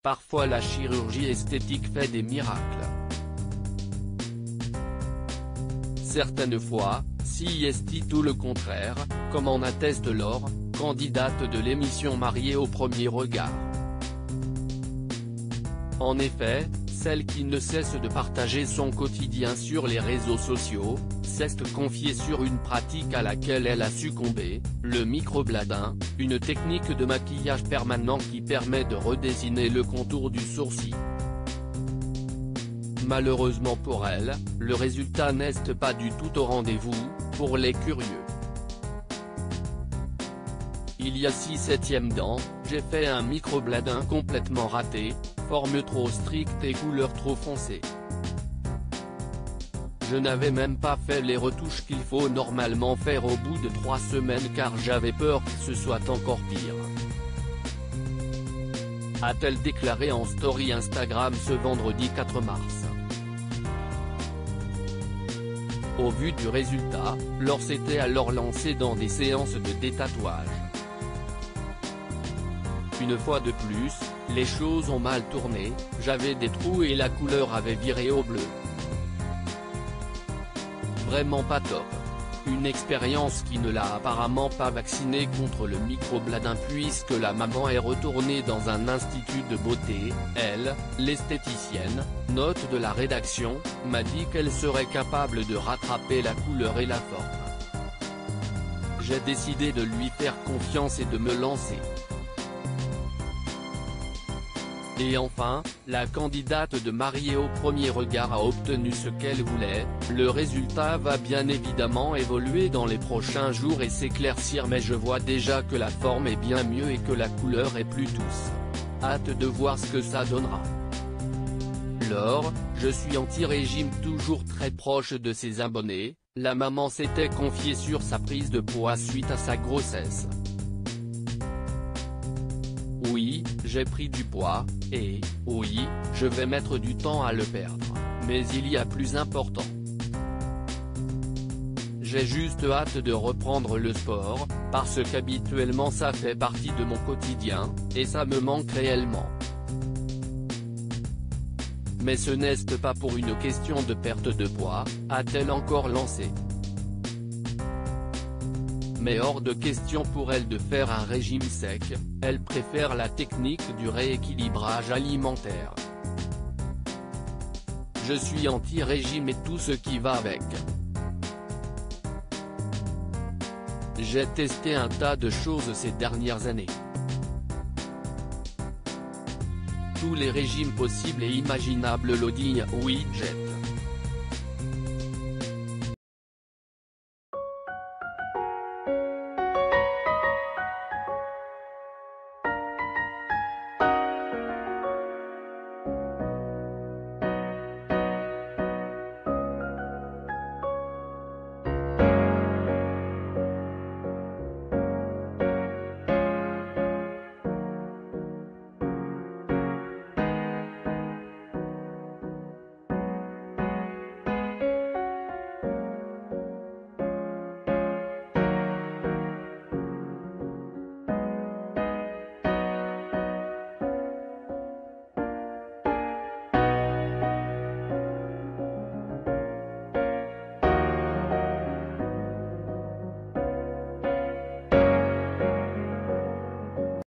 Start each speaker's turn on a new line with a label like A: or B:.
A: parfois la chirurgie esthétique fait des miracles. Certaines fois, si est tout le contraire, comme en atteste Laure, candidate de l'émission Mariée au premier regard. En effet, celle qui ne cesse de partager son quotidien sur les réseaux sociaux, s'est confiée sur une pratique à laquelle elle a succombé, le microblading, une technique de maquillage permanent qui permet de redessiner le contour du sourcil. Malheureusement pour elle, le résultat n'est pas du tout au rendez-vous, pour les curieux. Il y a 6/7 dents, j'ai fait un microblading complètement raté, forme trop stricte et couleur trop foncée. Je n'avais même pas fait les retouches qu'il faut normalement faire au bout de 3 semaines car j'avais peur que ce soit encore pire. A-t-elle déclaré en story Instagram ce vendredi 4 mars. Au vu du résultat, Laure s'était alors lancée dans des séances de détatouage. Une fois de plus, les choses ont mal tourné, j'avais des trous et la couleur avait viré au bleu. Vraiment pas top. Une expérience qui ne l'a apparemment pas vaccinée contre le microblading puisque la maman est retournée dans un institut de beauté, elle, l'esthéticienne, note de la rédaction, m'a dit qu'elle serait capable de rattraper la couleur et la forme. J'ai décidé de lui faire confiance et de me lancer. Et enfin, la candidate de Mariée au premier regard a obtenu ce qu'elle voulait, le résultat va bien évidemment évoluer dans les prochains jours et s'éclaircir mais je vois déjà que la forme est bien mieux et que la couleur est plus douce. Hâte de voir ce que ça donnera. Laure, je suis anti-régime toujours très proche de ses abonnés, la maman s'était confiée sur sa prise de poids suite à sa grossesse. Oui, j'ai pris du poids, et, oui, je vais mettre du temps à le perdre, mais il y a plus important. J'ai juste hâte de reprendre le sport, parce qu'habituellement ça fait partie de mon quotidien, et ça me manque réellement. Mais ce n'est pas pour une question de perte de poids, a-t-elle encore lancé. Mais hors de question pour elle de faire un régime sec, elle préfère la technique du rééquilibrage alimentaire. Je suis anti-régime et tout ce qui va avec. J'ai testé un tas de choses ces dernières années. Tous les régimes possibles et imaginables, loading, widget.